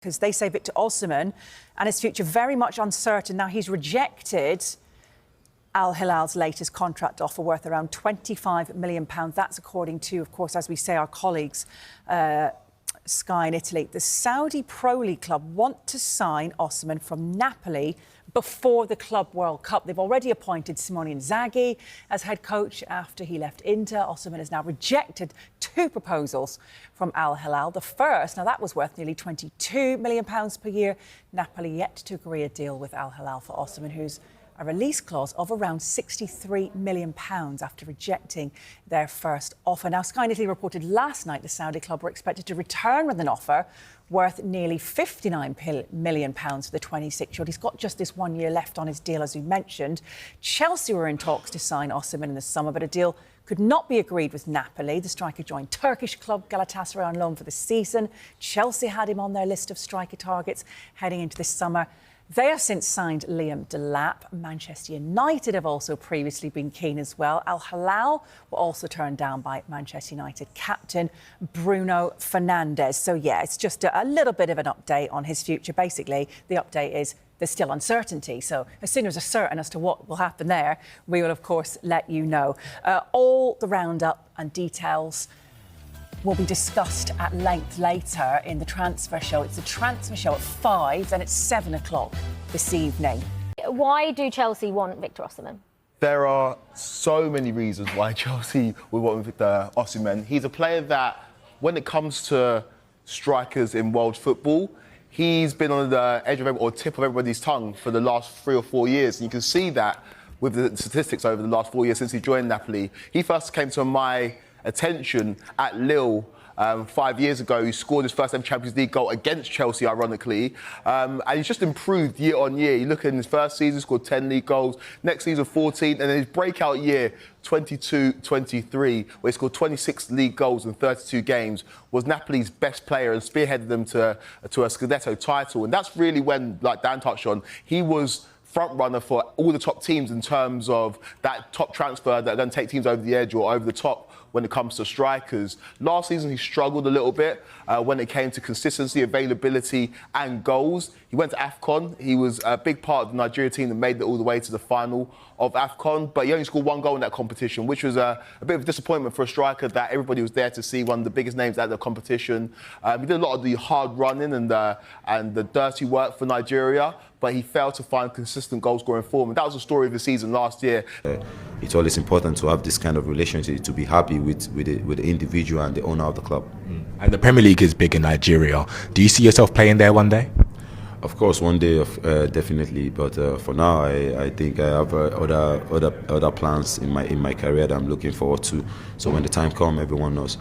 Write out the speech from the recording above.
because they say Victor Osimhen and his future very much uncertain. Now, he's rejected Al Hilal's latest contract offer worth around £25 million. That's according to, of course, as we say, our colleagues, Sky in Italy. The Saudi Pro League club want to sign Osimhen from Napoli before the Club World Cup. They've already appointed Simone Inzaghi as head coach after he left Inter. Osimhen has now rejected two proposals from Al Hilal. The first, now that was worth nearly £22 million per year. Napoli yet to agree a deal with Al Hilal for Osimhen, who's a release clause of around £63 million after rejecting their first offer. Now, Sky in Italy reported last night the Saudi club were expected to return with an offer worth nearly £59 million for the 26-year-old. He's got just this 1 year left on his deal, as we mentioned. Chelsea were in talks to sign Osimhen in the summer, but a deal could not be agreed with Napoli. The striker joined Turkish club Galatasaray on loan for the season. Chelsea had him on their list of striker targets heading into this summer. They have since signed Liam Delap. Manchester United have also previously been keen as well. Al Hilal were also turned down by Manchester United captain Bruno Fernandes. So, yeah, it's just a little bit of an update on his future. Basically, the update is there's still uncertainty. So as soon as we're certain as to what will happen there, we will, of course, let you know. All the roundup and details will be discussed at length later in the transfer show. It's a transfer show at 5 and it's 7 o'clock this evening. Why do Chelsea want Victor Osimhen? There are so many reasons why Chelsea would want Victor Osimhen. He's a player that, when it comes to strikers in world football, he's been on the edge of or tip of everybody's tongue for the last 3 or 4 years. And you can see that with the statistics over the last 4 years since he joined Napoli. He first came to my attention at Lille 5 years ago. He scored his first ever Champions League goal against Chelsea, ironically. And he's just improved year on year. You look at his first season, scored 10 league goals. Next season, 14. And then his breakout year, 22-23, where he scored 26 league goals in 32 games, was Napoli's best player and spearheaded them to a Scudetto title. And that's really when, like Dan touched on, he was front runner for all the top teams in terms of that top transfer that are going to take teams over the edge or over the top when it comes to strikers. Last season, he struggled a little bit when it came to consistency, availability and goals. He went to AFCON. He was a big part of the Nigeria team that made it all the way to the final of AFCON, but he only scored one goal in that competition, which was a bit of a disappointment for a striker that everybody was there to see, one of the biggest names at the competition. He did a lot of the hard running and the dirty work for Nigeria, but he failed to find consistent goal-scoring form. And that was the story of the season last year. It's always important to have this kind of relationship, to be happy with the individual and the owner of the club. And the Premier League is big in Nigeria. Do you see yourself playing there one day? Of course, one day, definitely. But for now, I think I have other plans in my career that I'm looking forward to. So when the time comes, everyone knows.